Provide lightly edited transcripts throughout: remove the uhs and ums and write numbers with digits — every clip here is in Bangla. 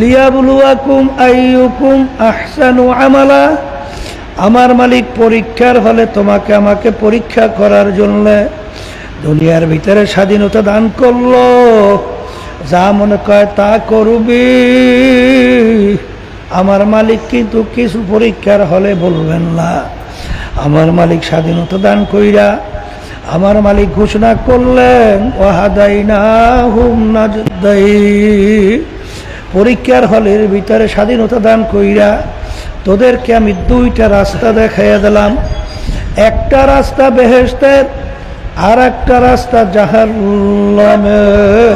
লিয়াবলুয়াকুম আইয়ুকুম আহসানু আমালা। আমার মালিক পরীক্ষার হলে তোমাকে আমাকে পরীক্ষা করার জন্য দুনিয়ার ভিতরে স্বাধীনতা দান করলো। যা মনে কয় তা করবি। আমার মালিক কিন্তু কিছু পরীক্ষার হলে বলবেন না। আমার মালিক স্বাধীনতা দান কইরা আমার মালিক ঘোষণা করলেন ওয়াহাদাইনাহুম নাজদাইন। পরীক্ষার হলের ভিতরে স্বাধীনতা দান কইরা তোদেরকে আমি দুইটা রাস্তা দেখাইয়া দিলাম। একটা রাস্তা বেহেশতের, আর একটা রাস্তা জাহান্নামের।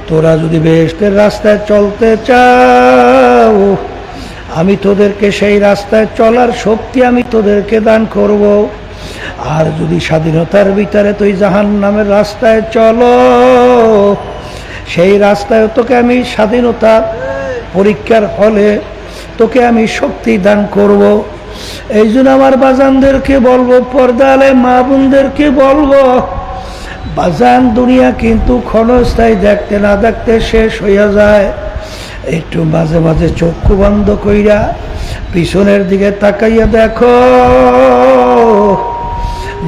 তোরা যদি বেহেশতের রাস্তায় চলতে চাও, আমি তোদেরকে সেই রাস্তায় চলার শক্তি আমি তোদেরকে দান করব। আর যদি স্বাধীনতার ভিতরে তুই জাহান্নামের রাস্তায় চলো, সেই রাস্তায় তোকে আমি স্বাধীনতা পরীক্ষার হলে তোকে আমি শক্তি দান করব। এই জন্য আমার বাজানদেরকে বলবো, পর্দালে মা বোনদেরকে বলবো, বাজান দুনিয়া কিন্তু ক্ষণস্থায়ী, দেখতে না দেখতে শেষ হইয়া যায়। একটু মাঝে মাঝে চক্ষু বন্ধ কইরা পিছনের দিকে তাকাইয়া দেখো,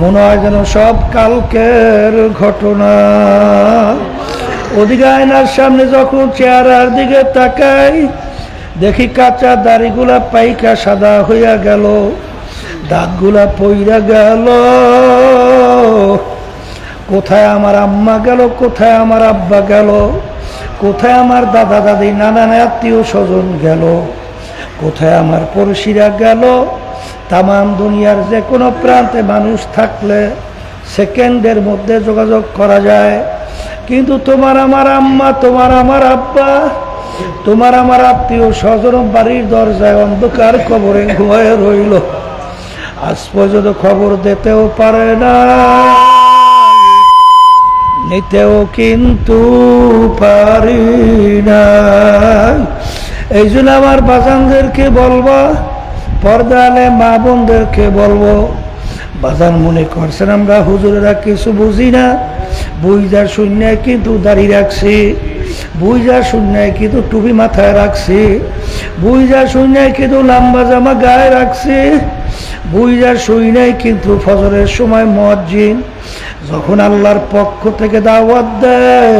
মনে হয় যেন সব কালকের ঘটনা। ওদিকে আয়নার সামনে যখন চেহারার দিকে তাকাই, দেখি কাঁচা দাড়িগুলা পাইকা সাদা হইয়া গেল, দাঁতগুলা পইরা গেল। কোথায় আমার আম্মা গেল, কোথায় আমার আব্বা গেল, কোথায় আমার দাদা দাদি নানান আত্মীয় স্বজন গেল, কোথায় আমার পড়শিরা গেল। তামাম দুনিয়ার যে কোনো প্রান্তে মানুষ থাকলে সেকেন্ডের মধ্যে যোগাযোগ করা যায়, কিন্তু তোমার আমার আম্মা, তোমার আমার আব্বা, তোমার আমার আত্মীয় স্বজন বাড়ির দরজায় অন্ধকার কবরে ঘুমায় রইল, আজ পর্যন্ত খবর দিতেও পারে না, নিতেও কিন্তু পারি না। এই জন্য আমার বাজানদেরকে বলবো, পর্দালে মা বোনদেরকে বলবো, বাজান মনে করছেন আমরা হুজুরেরা কিছু বুঝি না। বুঝা শূন্যায় কিন্তু দাড়ি রাখছি, বুঝা শূন্যায় কিন্তু টুপি মাথায় রাখছি, বুঝা শূন্যায় কিন্তু লম্বা জামা গায়ে রাখছি, বুঝা শূন্যায় কিন্তু ফজরের সময় মুয়াজ্জিন যখন আল্লাহর পক্ষ থেকে দাওয়াত দেয়,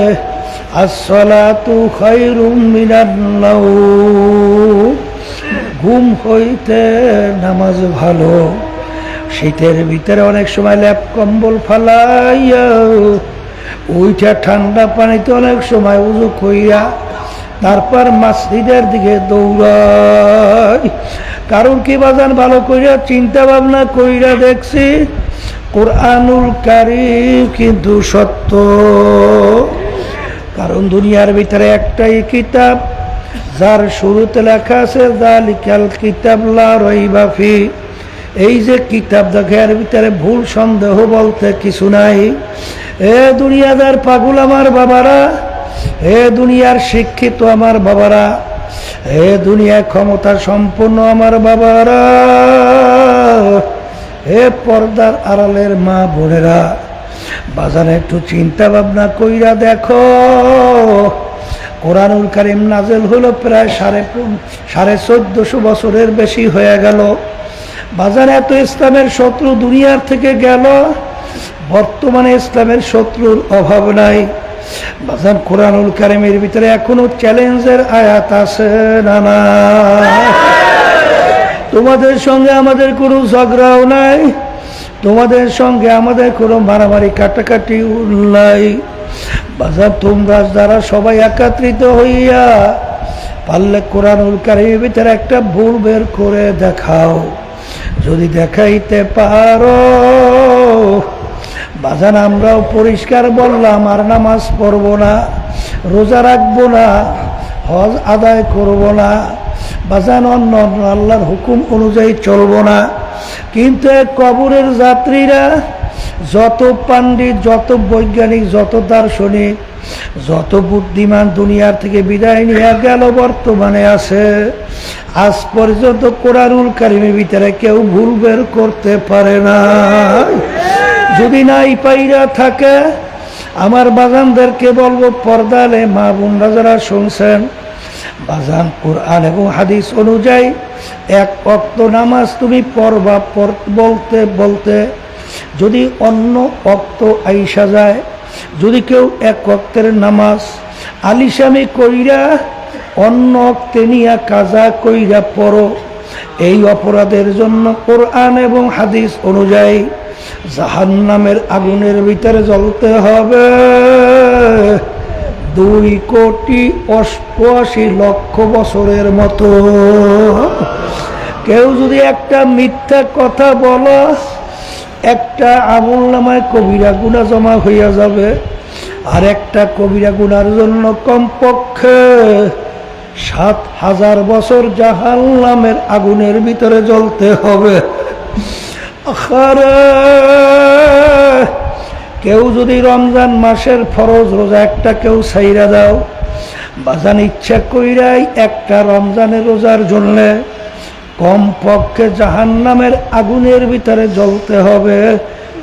আসসালাতু খায়রুম মিনান নাওম, ঘুম হইতে নামাজ ভালো। শীতের ভিতরে অনেক সময় ল্যাপ কম্বল ফালাইয়া ওইটা ঠান্ডা পানিতে অনেক সময় উযু কইরা তারপর মসজিদের দিকে দৌড়াই। কারণ কি বাজান, ভালো কইরা চিন্তা ভাবনা কইরা দেখছি কোরআনুল কারীম কিন্তু সত্য। কারণ দুনিয়ার ভিতরে একটাই কিতাব, যার শুরুতে লেখা আছে যালিকাল কিতাব লা রাইবা ফি। এই যে কিতাব দেখে এর ভিতরে ভুল সন্দেহ বলতে কিছু নাই। এ দুনিয়াদার পাগল আমার বাবারা, এ দুনিয়ার শিক্ষিত আমার বাবারা, এ দুনিয়া ক্ষমতা সম্পন্ন আমার বাবারা, হে পর্দার আড়ালের মা বোনেরা, বাজারে একটু চিন্তা ভাবনা কইরা দেখো। কোরআনুল কারীম নাজেল হলো প্রায় 1450 বছরের বেশি হয়ে গেল। বাজারে এত ইসলামের শত্রু দুনিয়ার থেকে গেল, বর্তমানে ইসলামের শত্রুর অভাব নাই। বাজার কোরআনুল কারীমের ভিতরে এখনো চ্যালেঞ্জের আয়াত আছে না না? তোমাদের সঙ্গে আমাদের কোনো ঝগড়াও নাই, তোমাদের সঙ্গে আমাদের কোনো মারামারি কাটাকাটি নাই। বাজার তোমরা যারা সবাই একত্রিত হইয়া পারলে কোরআনুল কারীমের ভিতরে একটা ভুল বের করে দেখাও। যদি দেখাইতে পারো, বাজান আমরাও পরিষ্কার বললাম, আর নামাজ পড়বো না, রোজা রাখবো না, হজ আদায় করবো না, বাজান অন্য আল্লাহর হুকুম অনুযায়ী চলবো না। কিন্তু কবরের যাত্রীরা যত পাণ্ডিত, যত বৈজ্ঞানিক, যত দার্শনিক, যত বুদ্ধিমান দুনিয়ার থেকে বিদায় নিয়ে গেল, বর্তমানে আছে, আজ পর্যন্ত কোরআনুল কারীমের ভিতরে কেউ ভুল বের করতে পারে না। যদি নাই পাইরা থাকে, আমার বাজানদেরকে বলবো, পর্দালে মা বোনরা যারা শুনছেন, বাজান কোরআন এবং হাদিস অনুযায়ী এক ওয়াক্ত নামাজ তুমি পড়বা। বলতে বলতে যদি অন্য ওয়াক্ত আইসা যায়, যদি কেউ এক ওয়াক্তের নামাজ আলিশামি কইরা অন্য ওয়াক্তে নিয়া কাজা কইরা পড়ো, এই অপরাধের জন্য কোরআন এবং হাদিস অনুযায়ী জাহান্নামের আগুনের ভিতরে জ্বলতে হবে 2,88,00,000 বছরের মতো। কেউ যদি একটা মিথ্যা কথা বলো, একটা আমলনামায় কবিরা গুনাহ জমা হইয়া যাবে, আর একটা কবিরা গুনার জন্য কমপক্ষে 7,000 বছর জাহান্নামের আগুনের ভিতরে জ্বলতে হবে। কেউ যদি রমজান মাসের ফরজ রোজা একটা কেউ ছাইরা দাও, বাজান ইচ্ছা কইরাই একটা রমজানের রোজার জন্য কমপক্ষে জাহান্নামের আগুনের ভিতরে জ্বলতে হবে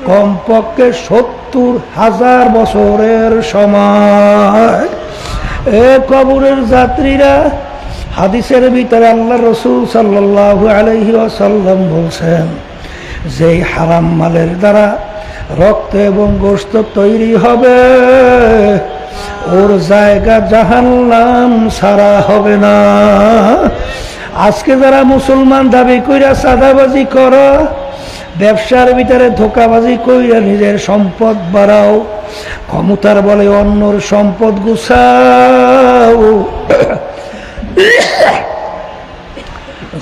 কমপক্ষে 70,000 বছরের সময়। এ কবরের যাত্রীরা, হাদিসের ভিতরে আল্লাহ রসুল সাল্লাল্লাহু আলাইহি ওয়াসাল্লাম বলছেন, যেই হারাম মালের দ্বারা রক্ত এবং গোশত তৈরি হবে, ওর জায়গা জাহান্নাম ছাড়া হবে না। আজকে যারা মুসলমান দাবি কইরা চাঁদাবাজি করো, ব্যবসার ভিতরে ধোকাবাজি কইরা নিজের সম্পদ বাড়াও, ক্ষমতার বলে অন্যর সম্পদ গুছাও,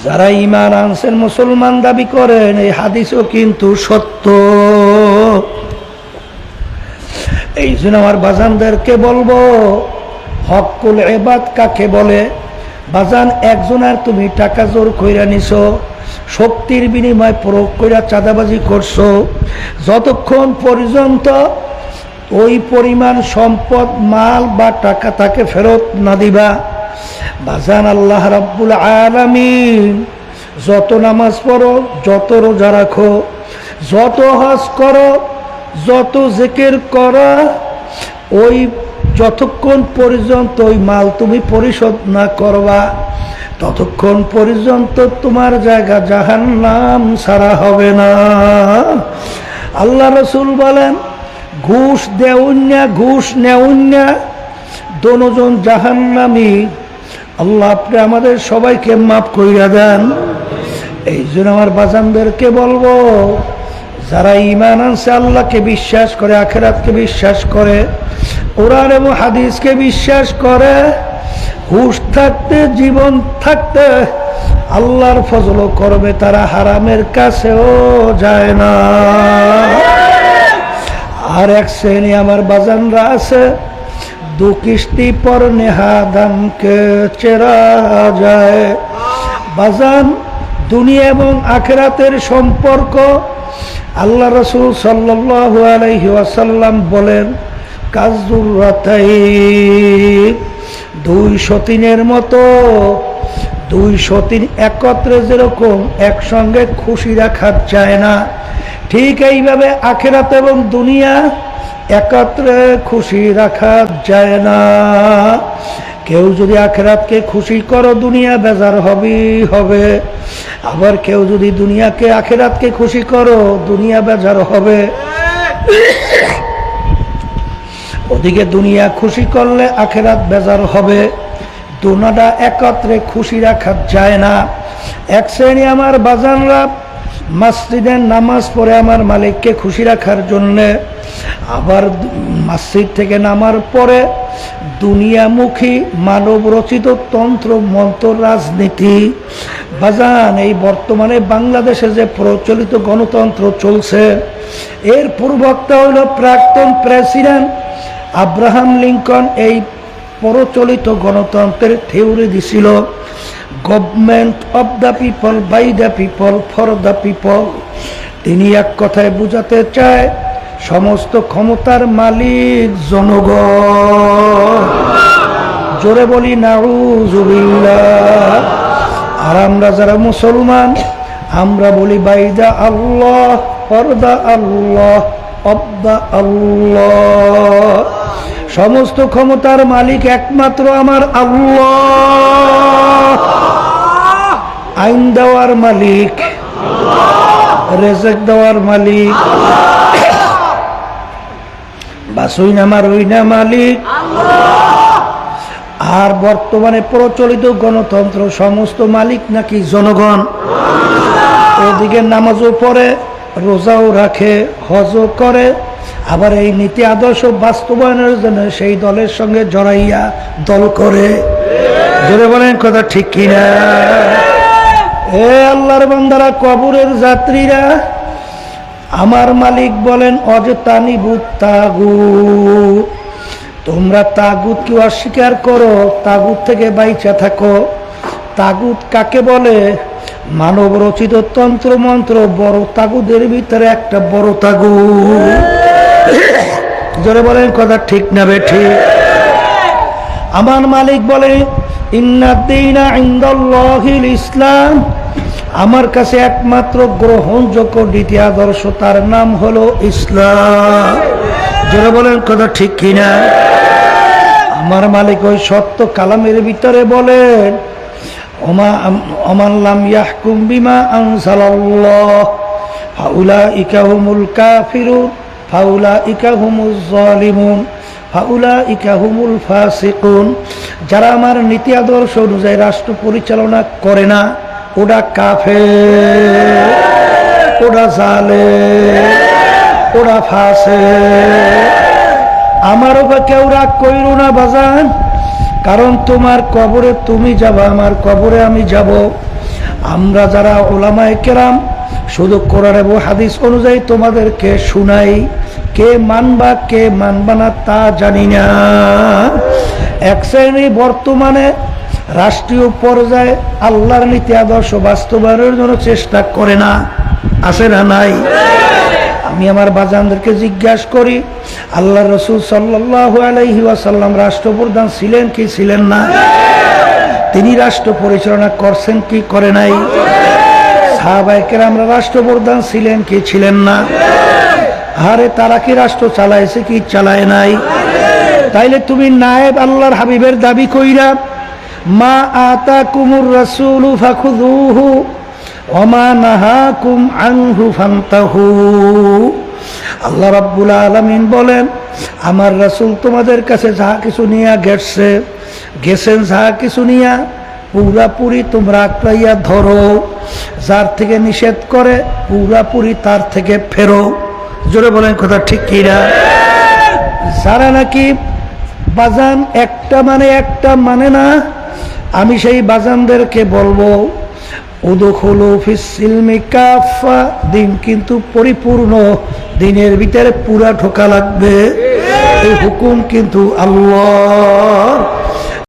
যারা ঈমান আনছেন মুসলমান দাবি করেন, এই হাদিসও কিন্তু সত্য। এই জন্য আমার বাজানদেরকে বলবো, হকুল ইবাদ কাকে বলে? বাজান, একজনের তুমি টাকা জোর কইরা নিছো, শক্তির বিনিময় প্রয়োগ কইরা চাঁদাবাজি করছো, যতক্ষণ পর্যন্ত ওই পরিমাণ সম্পদ মাল বা টাকা তাকে ফেরত না দিবা, বাজান আল্লাহ রাব্বুল আলামিন যত নামাজ পড়ো, যত রোজা রাখো, যত হজ করো, যত জিকির করো, ওই যতক্ষণ পর্যন্ত ওই মাল তুমি পরিশোধ না করবা, ততক্ষণ পর্যন্ত তোমার জায়গা জাহান্নাম ছাড়া হবে না। আল্লাহ রসুল বলেন, ঘুষ দেউন্যা ঘুষ নেউন্যা দোনোজন জাহান্নামী। আল্লাহ আপনি আমাদের সবাইকে মাফ কইরা দেন। এই জন্য আমার বাজানদেরকে বলবো, যারা ঈমান আনছে, আল্লাহকে বিশ্বাস করে, আখিরাতকে বিশ্বাস করে, কোরআন এবং হাদিসকে বিশ্বাস করে, হুশ থাকতে, জীবন থাকতে আল্লাহর ফজল করবে, তারা হারামের কাছেও যায় না। আর এক শ্রেণী আমার বাজানরা আছে, দু কিস্তি পর নেহাদানকে চেরা যায়। বাজান, দুনিয়া এবং আখিরাতের সম্পর্ক আল্লাহ রসুল সাল্লাল্লাহু আলাইহি ওয়াসাল্লাম বলেন, কাযুররাতাইন, 2 সতীনের মতো। 2 সতীন একত্রে যেরকম একসঙ্গে খুশি রাখা যায় না, ঠিক এইভাবে আখিরাত এবং দুনিয়া একত্রে খুশি রাখা যায় না। কেউ যদি আখিরাতকে খুশি করো, দুনিয়া বেজার হবে। আবার কেউ যদি দুনিয়াকে আখিরাতকে খুশি করো, দুনিয়া বেজার হবে। ওদিকে দুনিয়া খুশি করলে আখিরাত বেজার হবে। দুনাটা একত্রে খুশি রাখা যায় না। এক শ্রেণী আমার বাজানরা মসজিদে নামাজ পড়ে আমার মালিককে খুশি রাখার জন্যে, আবার মসজিদ থেকে নামার পরে দুনিয়ামুখী মানব রচিত তন্ত্র মন্ত্র রাজনীতি। বাজান, এই বর্তমানে বাংলাদেশে যে প্রচলিত গণতন্ত্র চলছে, এর পূর্ববক্তা হইল প্রাক্তন প্রেসিডেন্ট আব্রাহাম লিঙ্কন। এই প্রচলিত গণতন্ত্রের থিওরি দিছিল, government of the people, by the people, for the people. তিনি এক কথায় বুঝাতে চায়, সমস্ত ক্ষমতার মালিক জনগণ। জোরে বলি নাউজুবিল্লাহ। আর আমরা যারা মুসলমান, আমরা বলি by the Allah, for the Allah, of the Allah. সমস্ত ক্ষমতার মালিক একমাত্র আমার আল্লাহ। আইন দেওয়ার মালিক, রেজেক দেওয়ার মালিক, বাসুই নামার ওই না মালিক। আর বর্তমানে প্রচলিত গণতন্ত্র সমস্ত মালিক নাকি জনগণ। ওদিকে নামাজও পড়ে, রোজাও রাখে, হজও করে, আবার এই নীতি আদর্শ বাস্তবায়নের জন্য সেই দলের সঙ্গে জড়াইয়া দল করে। জোরে বলেন কথা ঠিক কিনা? এ আল্লাহর বান্দারা, কবরের যাত্রীরা, আমার মালিক বলেন অজতানিবুত তাগুত, তোমরা তাগুতকে অস্বীকার করো, তাগুত থেকে বাইচা থাকো। তাগুত কাকে বলে? মানব রচিত তন্ত্র মন্ত্র বড় তাগুদের ভিতরে একটা বড় তাগুত। জোরে বলেন কথা ঠিক না বেঠিক? আমার মালিক বলে ইন্নাদ-দীনা ইনদাল্লাহিল ইসলাম, আমার কাছে একমাত্র গ্রহণযোগ্য দ্বিতীয় আদর্শ, তার নাম হলো ইসলাম। জোরে বলেন কথা ঠিক কিনা? আমার মালিক ওই সত্য কালামের ভিতরে বলেন ওমান লাম ইয়াহকুম বিমা আনজালাল্লাহ ফাউলাইকা হুমুল কাফিরুন ফাউলাইকা হুমুজ জালিমুন ফাউলাইকা হুমুল ফাসিকুন। যারা আমার নীতি আদর্শ অনুযায়ী রাষ্ট্র পরিচালনা করে না, ওরা কাফের, ওরা জালেম, ওরা ফাসিক। আমারও কেউ রাগ কইরো না বাজান, কারণ তোমার কবরে তুমি যাবা, আমার কবরে আমি যাব। আমরা যারা উলামায়ে কেরাম শুধু কোরআন এবং হাদিস অনুযায়ী তোমাদেরকে শুনাই, কে মানবা কে মানবা না তা জানি না। এক শ্রেণী বর্তমানে রাষ্ট্রীয় পর্যায়ে আল্লাহর নীতি আদর্শ বাস্তবায়নের জন্য চেষ্টা করে না, আছে না নাই? আমি আমার বাজানদেরকে জিজ্ঞাসা করি, আল্লাহ রসুল সাল্লাল্লাহু আলাইহি ওয়াসাল্লাম রাষ্ট্রপ্রধান ছিলেন কি ছিলেন না? তিনি রাষ্ট্র পরিচালনা করছেন কি করে নাই? সাহাবায়ে কেরামরা রাষ্ট্রপ্রধান ছিলেন কি ছিলেন না? আরে তারা কি রাষ্ট্র চালাইছে কি চালায় নাই? তাইলে তুমি নায়েব আল্লাহর হাবিবের দাবি কইরা মা আতাকুমুর রাসূলু ফাখুযুহু ওয়া মা নাহাকুম আনহু ফান্তাহু। আল্লাহ রাব্বুল আলামিন বলেন, আমার রাসূল তোমাদের কাছে যাহা কিছু নিয়ে গেছেন যাহা কিছু নিয়া পুরাপুরি তোমরা আঁকড়াইয়া ধরো, যার থেকে নিষেধ করে পুরাপুরি তার থেকে ফেরো। জোরে বলেন কথা ঠিক কিনা? যারা নাকি বাজান একটা মানে না, আমি সেই বাজানদেরকে বলবো উদখুলু ফিস সিলমি কাফা, দিন কিন্তু পরিপূর্ণ, দিনের ভিতরে পুরা ঢোকা লাগবে। এই হুকুম কিন্তু আল্লাহ।